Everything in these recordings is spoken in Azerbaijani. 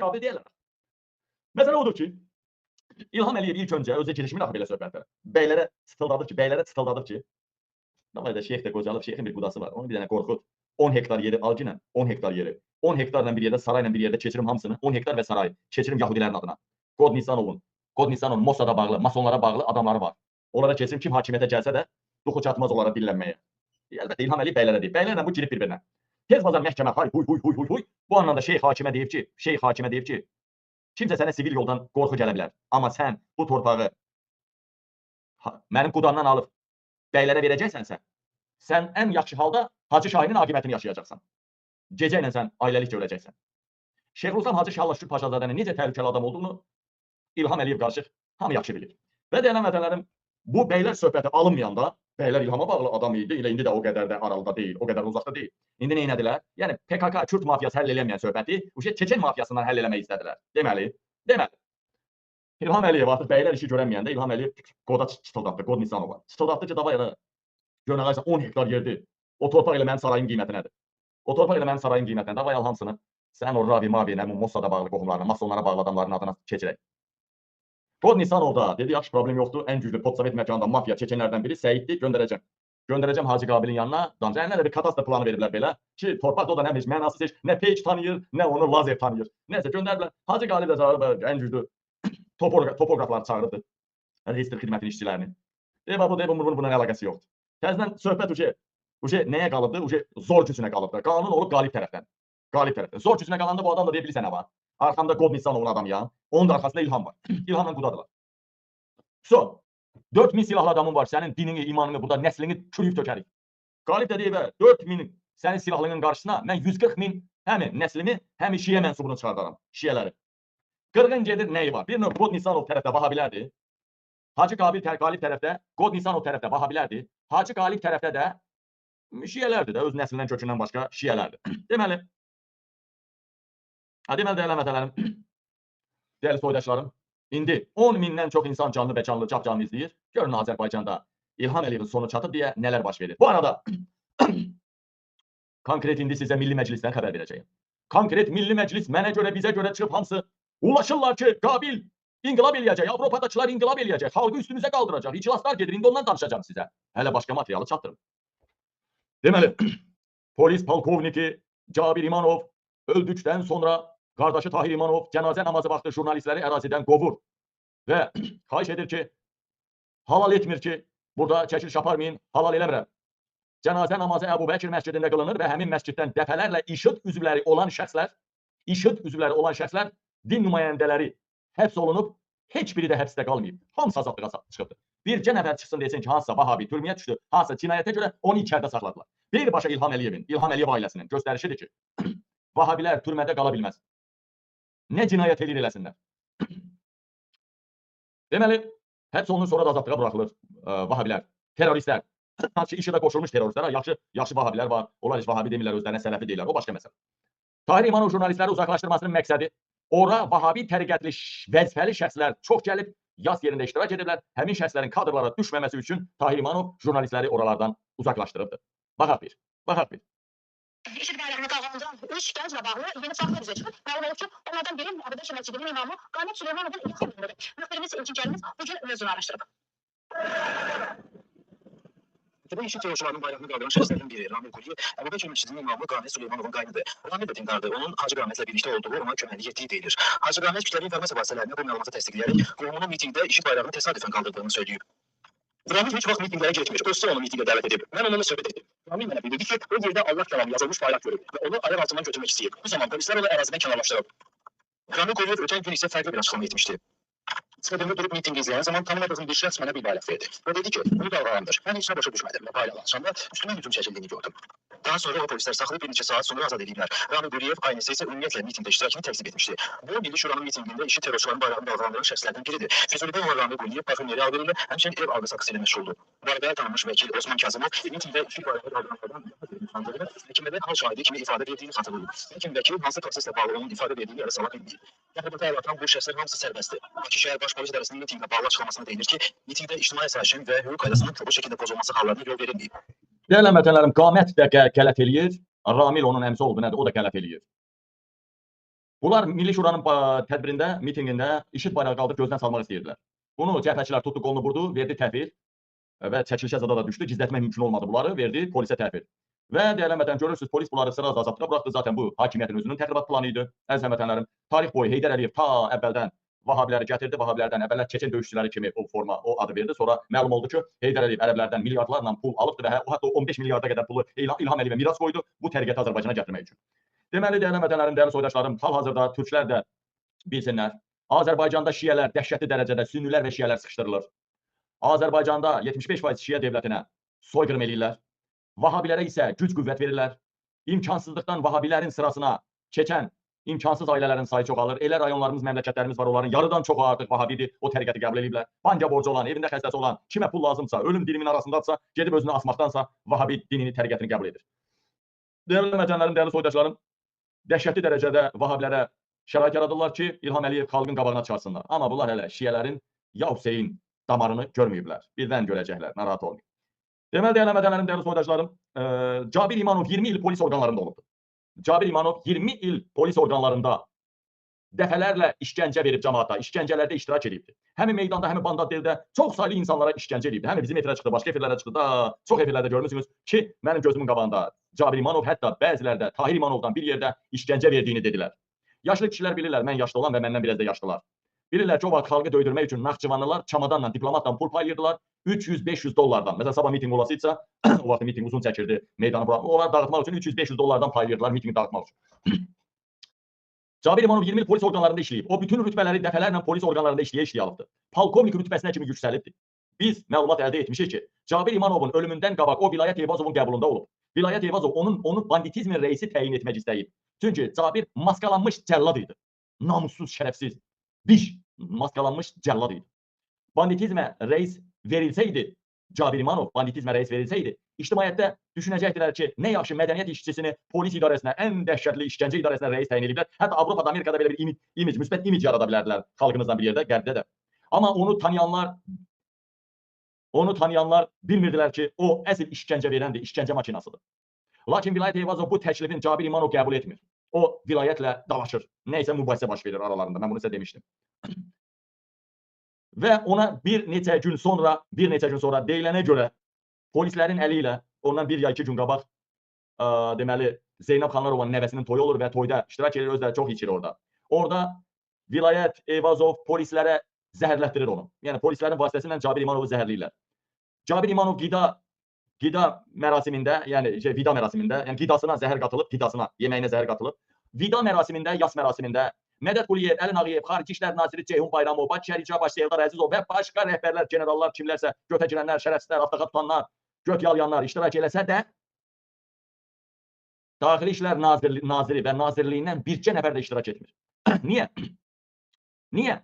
qabil deyirlər. Məsələ odur ki, İlham Əliyev ilk öncə özü girişimin axı belə söhbətlərə. Bəylərə çıtıldadır ki, davay da şeyx də qocalıb, şeyxin bir qudası var. Onu bir dənə qorxud. 10 hektar yeri al ginə, 10 hektar yeri. 10 hektarla bir yerdə, sarayla bir yerdə keçirim hamısını. 10 hektar və saray keçirim Yahudilərin adına. Qod Nisanovun Mossad'a bağlı, masonlara bağlı adamları var. Onlara keçirim kim hakimiyyətə gəlsə də duxu çatmaz onlara dillənməyə. Əlbəttə İlham Əliyev bəylərə deyib. Bəylərlə bu girib bir-birinə. Tez bazar məhkəmə hay huy. Bu anlamda şeyx hakimə deyib ki, kimsə sənə sivil yoldan qorxu gələ bilər. Amma sən bu torpağı mənim qudamdan alıb bəylərə verəcəksənsə, sən ən yaxşı halda Hacı Şahinin aqibətini yaşayacaqsan. Gecə ilə sən ailəlik görəcəksən. Şeyxülislam Hacı Şahla Şükür Paşazadənin necə təhlükəli adam olduğunu İlham Əliyev qarşı hamı yaxşı bilir. Və deyilən vətənlərim, bu bəylər söhbəti alınmayanda, bəylər İlhama bağlı adam idi, elə indi də o qədər də aralıda deyil, o qədər uzaqda deyil. İndi nə etdilər? Yəni PKK, Kürt mafiyası həll eləməyən söhbəti, Çeçen mafiyasından həll eləmək istədilər. Deməli. İlham Əliyev artıq bəylər işi görənməyəndə İlham Əliyev qoda çıtıldatdı, Qod Nisanova. Çıtıldatdı ki, davay yana, görünəqaysa 10 hektar yerdir. O torpaq elə mənim sarayın qiymətinədir. O torpaq elə mənim sarayın qiymətinə. Davay al hamısını. Sən o Ravi Mavi, nə Mossad'a bağlı qohumlarına, masonlara bağlı adamların adına keçirək. Qod Nisanov da dedi, yaxşı problem yoxdur. Ən güclü Podsovet məkanında mafiya Çeçenlərdən biri Səiddir, göndərəcəm. Göndərəcəm Hacı Qabilin yanına. Damca də bir kadastr planı veriblər belə ki, torpaq da nə heç mənasız heç, nə peyk tanıyır, nə onu lazer tanıyır. Nəysə göndərblər. Hacı Qalib də çağırıb ən güclü topografları çağırdı. Registr xidmətinin işçilərini. Bunun buna əlaqəsi yoxdur. Təzədən söhbət nəyə qalıbdı? Zor gücünə qalıbdı. Qanun olub qalib tərəfdən. Zor gücünə qalanda bu adam da deyə bilirsən nə var? Arxamda Qod Nisanovun adamıyam. Onun da arxasında İlham var. İlhamla qudadılar. 4000 silahlı adamın var. Sənin dinini, imanını, burada nəslini çürüyüb tökərik. Qalib də deyib, 4000 sənin silahlının qarşısına mən 140.000 həm nəslimi, həm şiə mənsubunu çıxardaram. Şiələri. Qırğın gedir nəyi var? Bir növ Qod Nisanov tərəfdə Vahabilərdir. Hacı Qalib tərəfdə, Qod Nisanov tərəfdə Vahabilərdir. Hacı Qalib tərəfdə də şiələrdir də, öz nəslindən kökündən başqa şiələrdir. Deməli dəyərli vətənlərim, dəyərli soydaşlarım, indi 10.000-dən çox insan canlı və canlı izləyir. Görün Azərbaycanda İlham Əliyevin sonu çatıb deyə nələr baş verir. Bu arada konkret indi sizə Milli Məclisdən xəbər verəcəyim. Konkret Milli Məclis mənə görə, bizə görə çıxıb hamısı ulaşırlar ki, Qabil inqilab eləyəcək, Avropadakılar inqilab eləyəcək, xalqı üstümüzə qaldıracaq, iclaslar gedir, indi ondan danışacağım sizə. Hələ başqa materialı çatdırım. Deməli, polis polkovniki Cabir İmanov öldükdən sonra qardaşı Tahir İmanov cənazə namazı vaxtı jurnalistləri ərazidən qovur və xahiş edir ki, halal etmir ki, burada çəkiliş aparmayın, halal eləmirəm. Cənazə namazı Əbu Bəkir məscidində qılınır və həmin məsciddən dəfələrlə IŞİD üzvləri olan şəxslər, din nümayəndələri həbs olunub, heç biri də həbsdə qalmayıb. Hamısı azadlığa çıxıbdır. Bircə nəfər çıxsın desin ki, hansısa Vahabi türməyə düşdü, hansısa cinayətə görə onu içəridə saxladılar. Birbaşa İlham Əliyev ailəsinin göstərişidir ki, Vahabilər türmədə qala bilməz. Nə cinayət edir eləsinlər. Deməli, həbs olunur, sonra da azadlığa buraxılır Vahabilər, teröristlər. Hansı ki, işə də qoşulmuş teröristlər, yaxşı Vahabilər var, onlar heç Vahabi demirlər, özlərinə sələfi deyirlər, o başqa məsələ. Tahir İmanov jurnalistləri uzaqlaşdırmasının məqsədi, ora Vahabi təriqətli vəzifəli şəxslər çox gəlib, yas yerində iştirak edirlər, həmin şəxslərin kadrlara düşməməsi üçün Tahir İmanov jurnalistləri oralardan uzaqlaşdırıbdır. Baxaq bir. İşit bayrağını kaldırdı. 3 gənclə bağlı yeni faktlar üzə çıxıb. Məlum olub ki, onlardan biri Əbu-Bəkir məscidinin imamı Qamət Süleymanovun İlham Əliyevidir. Müxbirimiz İlkin Kərimiz bugün mövzunu araşdırıb. İşit terörçülərinin bayrağını qaldıran şəxslərdən biri Ramil Quliyev Əbu-Bəkir məscidinin imamı Qamət Süleymanovun qaynıdır. Ramil də dindardır. Onun Hacı Qamətlə birlikdə olduğu ona köməklik etdiyi deyilir. Hacı Qamət kütləvi informasiya vasitələrinə bu məlumatı təsdiqləyərək qohumunun mitingdə işit bayrağını təsadüfən qaldırdığını söyləyib. Ramil heç vaxt mitinglərə getmir. Dostu onu mitingə dəvət edib. Mən onunla söhbət etdim. Ramil mənə bildirdi ki, o yerdə Allah kəlamı yazılmış bayraq görüb və onu ayaq altından götürmək istəyib. Bu zaman polislər onu ərazidən kənarlaşdırıb. Ramil Quliyev ötən gün isə fərqli bir açıqlama etmişdi. Sıxadımda durub mitingi izləyən zaman tanımadığım bir şəxs mənə bir bayraq verdi. O dedi ki, bunu dalğalandır. Mən heç nə başa düşmədim və bayraq açanda üstümə hücum çəkildiyini gördüm. Daha sonra o polislər saxlayıb bir neçə saat sonra azad ediblər. Ramil Quliyev aynısı isə ümumiyyətlə mitingdə iştirakını təqsib etmişdi. Bu, Milli Şuranın mitingində işi terörçülərin bayrağını dalğalandıran şəxslərdən biridir. Füzulidə olan Ramil Quliyev parfümeri alverində həmçinin ev alqı saksı ilə məşğuldur. Bu arada tanınmış vəkil Osman Kazımov mitingdə işi bayrağı dalğalandıran məhkəmədə hal şahidi kimi ifadə verdiyini xatırlayıb. Lakin vəkil hansı proseslə bağlı onun ifadə verdiyi arasala bilməyib. Təxribatı yaratan bu şəxslər hamısı sərbəstdir. Bakı şəhər baş polis idarəsinin mitinglə bağlı açıqlamasında deyilir ki, mitingdə ictimai əsasın və hüquq qaydasının kobud şəkildə pozulması hallarına yol verilməyib. Dəyərli vətənlərim, Qamət də qələt eləyir, Ramil onun əmsi oldu, nədir? O da qələt eləyir. Bunlar Milli Şuranın tədbirində, mitinqində IŞİD bayrağı qaldırıb gözdən salmaq istəyirdilər. Bunu cəbhəçilər tutdu, qolunu vurdu, verdi təhvil və çəkilişə zada da düşdü. Gizlətmək mümkün olmadı bunları, verdi polisə təhvil. Və dəyərli vətən, görürsünüz, polis bunları sıra azadlığa buraxdı. Zaten bu hakimiyyətin özünün təxribat planı idi. Əziz vətənlərim, tarix boyu Heydər Əliyev ta əvvəldən Vahabiləri gətirdi. Vahabilərdən əvvəllər Çeçen döyüşçüləri kimi o forma, o adı verdi. Sonra məlum oldu ki, Heydər Əliyev ərəblərdən milyardlarla pul alıbdı və hətta 15 milyarda qədər pulu İlham Əliyevə miras qoydu bu təriqəti Azərbaycana gətirmək üçün. Deməli, dəyərli vətənlərim, dəyərli soydaşlarım, hal-hazırda türklər də bilsinlər, Azərbaycanda şiələr dəhşətli dərəcədə sünnilər və şiələr sıxışdırılır. Azərbaycanda 75% şiə dövlətinə soyqırım eləyirlər. Vahabilərə isə güc qüvvət verirlər. İmkansızlıqdan Vahabilərin sırasına keçən imkansız ailələrin sayı çoxalır. Elə rayonlarımız, məmləkətlərimiz var, onların yarıdan çoxu artıq Vahabidir, o təriqəti qəbul ediblər. Banka borcu olan, evində xəstəsi olan, kimə pul lazımsa, ölüm dilimin arasındadsa, gedib özünü asmaqdansa Vahabi dinini, təriqətini qəbul edir. Dəyərli vətənlərim, dəyərli soydaşlarım, dəhşətli dərəcədə Vahabilərə şərait yaradırlar ki, İlham Əliyev xalqın qabağına çıxarsınlar. Amma bunlar hələ şiələrin ya Hüseyin damarını görməyiblər. Birdən görəcəklər, narahat olmayın. Deməli, dəyərli vətənlərim, dəyərli soydaşlarım, Cabir İmanov 20 il polis orqanlarında olubdur. Cabir İmanov 20 il polis orqanlarında dəfələrlə işgəncə verib cəmaata, işgəncələrdə iştirak edibdir. Həmin meydanda, həmin Bandadeldə çox saylı insanlara işgəncə edibdir. Həmin bizim efirə çıxdı, başqa efirlərə çıxdı da, çox efirlərdə görmüsünüz ki, mənim gözümün qabağında Cabir İmanov hətta bəzilərdə Tahir İmanovdan bir yerdə işgəncə verdiyini dedilər. Yaşlı kişilər bilirlər, mən yaşlı olan və məndən biraz da yaşlılar. Bilirlər ki, o vaxt xalqı döydürmək üçün Naxçıvanlılar çamadanla, diplomatla pul paylayırdılar. 300-500 dollardan. Məsələn, sabah mitinq olasıysa, o vaxt mitinq uzun çəkirdi, meydanı bura. Onlar dağıtmaq üçün 300-500 dollardan paylayırdılar mitinqi dağıtmaq üçün. Cabir İmanov 20 il polis orqanlarında işləyib. O bütün rütbələri dəfələrlə polis orqanlarında işləyə alıbdır. Polkovnik rütbəsinə kimi yüksəlibdir. Biz məlumat əldə etmişik ki, Cabir İmanovun ölümündən qabaq o Vilayət Eyvazovun qəbulunda olub. Vilayət Eyvazov onu banditizmin reisi təyin etmək istəyib. Çünki Cabir maskalanmış cəllad idi. Namussuz, şərəfsiz, biş maskalanmış cəllad idi. Banditizmə reis verilsəydi, Cabir İmanov banditizmə reis verilsəydi, ictimaiyyətdə düşünəcəkdilər ki, nə yaxşı mədəniyyət işçisini polis idarəsinə, ən dəhşətli işgəncə idarəsinə reis təyin ediblər. Hətta Avropada, Amerikada belə bir image, müsbət image yarada bilərdilər xalqımızdan bir yerdə, qərbdə də. Amma onu tanıyanlar bilmirdilər ki, o əsl işgəncə verəndir, işgəncə makinasıdır. Lakin Vilayət Eyvazov bu təklifin Cabir İmanov qəbul etmir. O vilayətlə dalaşır. Nəysə mübahisə baş verir aralarında. Mən bunu sizə demişdim. Və ona bir neçə gün sonra deyilənə görə polislərin əli ilə ondan bir ya 2 gün qabaq deməli Zeynəb Xanlarovanın nəvəsinin toyu olur və toyda iştirak edir, özləri çox içir orada. Orada Vilayət Eyvazov polislərə zəhərlətdirir onu. Yəni polislərin vasitəsilə Cabir İmanovu zəhərləyirlər. Cabir İmanov qida mərasimində, yəni vida mərasimində, yəni qidasına zəhər qatılıb, yeməyinə zəhər qatılıb. Vida mərasimində, yas mərasimində Mədət Quliyev, Əlin Ağayev, Xarici İşlər Naziri Ceyhun Bayramov, Bakı Şəhər İcra Başçısı Eldar Əzizov və başqa rəhbərlər, generallar, kimlərsə, götə girənlər, şərəfsizlər, avtoqat tutanlar, göt yalayanlar iştirak eləsə də Daxili İşlər Naziri və Nazirliyindən bircə nəfər də iştirak etmir. Niyə? Niyə?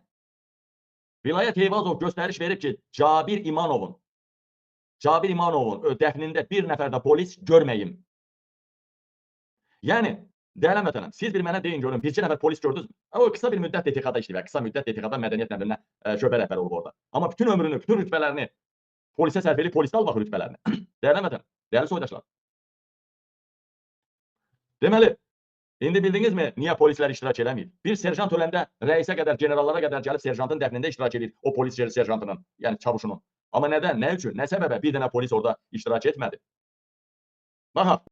Vilayət Eyvazov göstəriş verib ki, Cabir İmanovun dəfnində bir nəfər də polis görməyim. Yəni, dəyərli vətənəm, siz bir mənə deyin görün, bircə nəfər polis gördünüzmü? O qısa bir müddət DTX-da işləyir, qısa müddət DTX-da mədəniyyət nəmrinə şöbə rəhbəri olub orada. Amma bütün ömrünü, bütün rütbələrini polisə sərf edib, polisdə al baxır rütbələrini. Dəyərli vətənəm, dəyərli soydaşlar. Deməli, indi bildinizmi niyə polislər iştirak eləməyib? Bir serjant öləndə rəisə qədər, generallara qədər gəlib serjantın dəfnində iştirak edir, o polis serjantının, yəni çavuşunun. Amma nədən, nə üçün, nə səbəbə bir dənə polis orada iştirak etmədi? Baxaq.